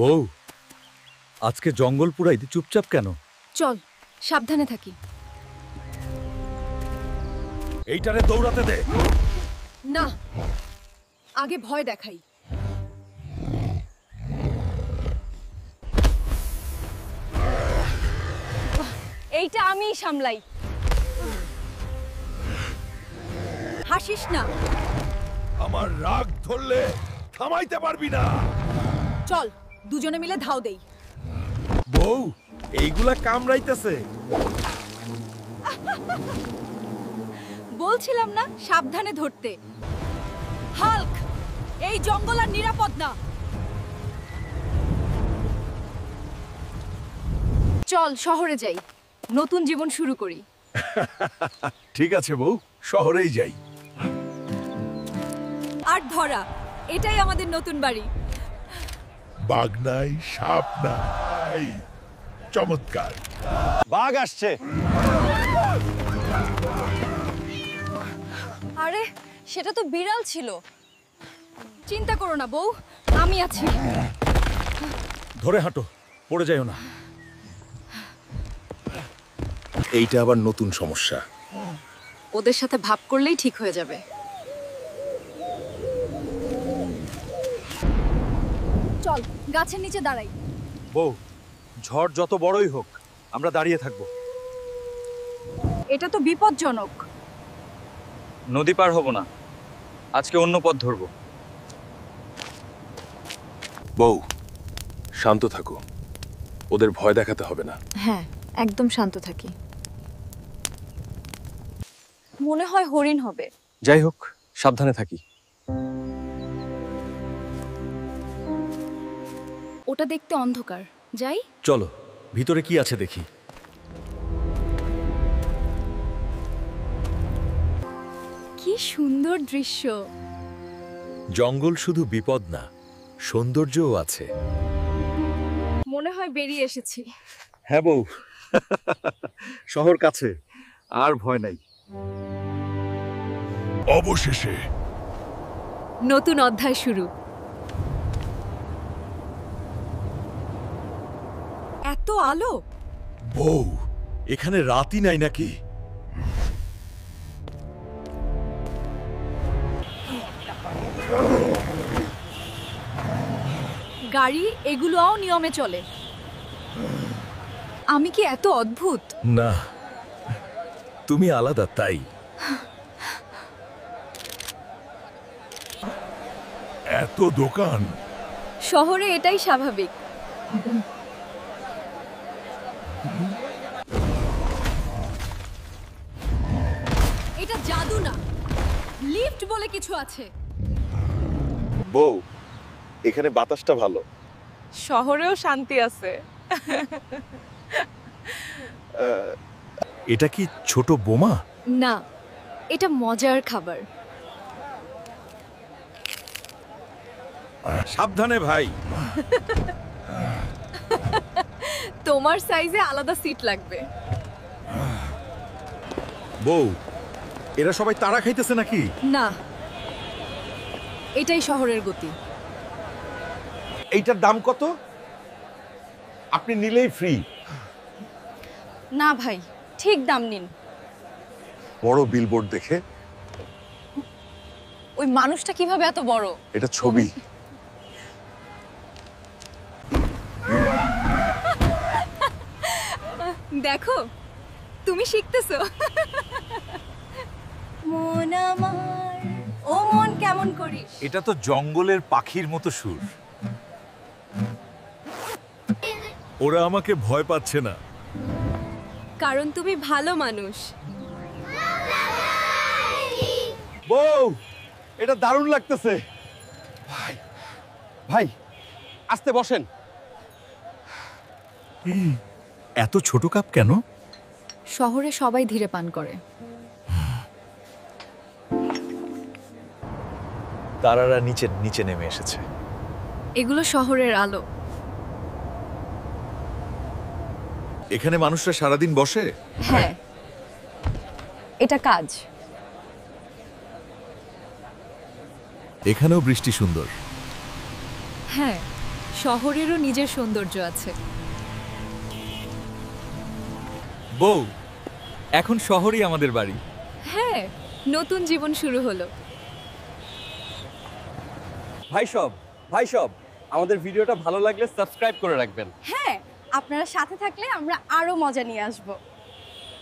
বউ, আজকে জঙ্গল পুরাই চুপচাপ কেন? চল সাবধানে থাকি। এইটারে দৌড়াতে দে। না, আগে ভয় দেখাই। এইটা আমিই সামলাই। হাসিস না। আমার রাগ ধরলে থামাইতে পারবি না। চল দুজনে মিলে ধাও দেই। বউ, এইগুলা কামড়াইতেছে। বলছিলাম না সাবধানে ধরতে। হাল্ক, এই জঙ্গল আর নিরাপদ না। চল শহরে যাই, নতুন জীবন শুরু করি। ঠিক আছে বউ, শহরেই যাই। আর ধরা, এটাই আমাদের নতুন বাড়ি। বাঘ নাই, সাপ নাই, চমৎকার। বাঘ আসছে। আরে সেটা তো বিড়াল ছিল। চিন্তা করো না বউ, আমি আছি। ধরে হাঁটো, পড়ে যাইও না। এইটা আবার নতুন সমস্যা। ওদের সাথে ভাব করলেই ঠিক হয়ে যাবে। চল গাছের নিচে দাঁড়াই। বউ, ঝড় যত বড়ই হোক আমরা দাঁড়িয়ে থাকবো। এটা তো বিপজ্জনক। নদী পার হব না, আজকে অন্য পথ ধরবো। বউ, শান্ত থাকো, ওদের ভয় দেখাতে হবে না। হ্যাঁ, একদম শান্ত থাকি। মনে হয় হরিণ হবে। যাই হোক, সাবধানে থাকি। ওটা দেখতে অন্ধকার, যাই। চলো ভিতরে কি আছে দেখি। কি সুন্দর দৃশ্য। জঙ্গল শুধু বিপদ না, সৌন্দর্যও আছে। মনে হয় বেরিয়ে এসেছি। হ্যাঁ বউ, শহর কাছে, আর ভয় নাই। অবশেষে নতুন অধ্যায় শুরু। এত আলো। বউ, এখানে রাতই নাই নাকি? গাড়ি এগুলোও নিয়মে চলে। আমি কি এত অদ্ভুত? না, তুমি আলাদা তাই। এত দোকান। শহরে এটাই স্বাভাবিক। এটা জাদু না, লিফট বলে কিছু আছে। বউ, এখানে বাতাসটা ভালো। শহরেও শান্তি আছে। এটা কি ছোট বোমা? না, এটা মজার খাবার। সাবধানে ভাই। তোমার সাইজে আলাদা সিট লাগবে। বউ, এরা সবাই তাড়া খাইতেছে নাকি? না, এটাই শহরের গতি। এইটার দাম কত? আপনি নিলেই ফ্রি। না ভাই, ঠিক দাম নিন। বড় বিলবোর্ড দেখে। ওই মানুষটা কিভাবে এত বড়? এটা ছবি। দেখো, তুমি শিখতেছো। মন আমার, ও মন কেমন করিস? এটা তো জঙ্গলের পাখির মতো সুর। ওরা আমাকে ভয় পাচ্ছে না। কারণ তুমি ভালো মানুষ। বউ, এটা দারুণ লাগতেছে। ভাই, আস্তে বসেন। এত ছোট কাপ কেন? শহরে সবাই ধীরে পান করে। তারারা নিচে নিচে নেমে এসেছে। এগুলো শহরের আলো। এখানে মানুষরা সারাদিন বসে। হ্যাঁ, এটা কাজ। এখানেও বৃষ্টি সুন্দর। হ্যাঁ, শহরেরও নিজের সৌন্দর্য আছে। বউ, এখন শহরই আমাদের বাড়ি। হ্যাঁ, নতুন জীবন শুরু হলো। ভাই সব আমাদের ভিডিওটা ভালো লাগলে সাবস্ক্রাইব করে রাখবেন। হ্যাঁ, আপনারা সাথে থাকলে আমরা আরো মজা নিয়ে আসবো।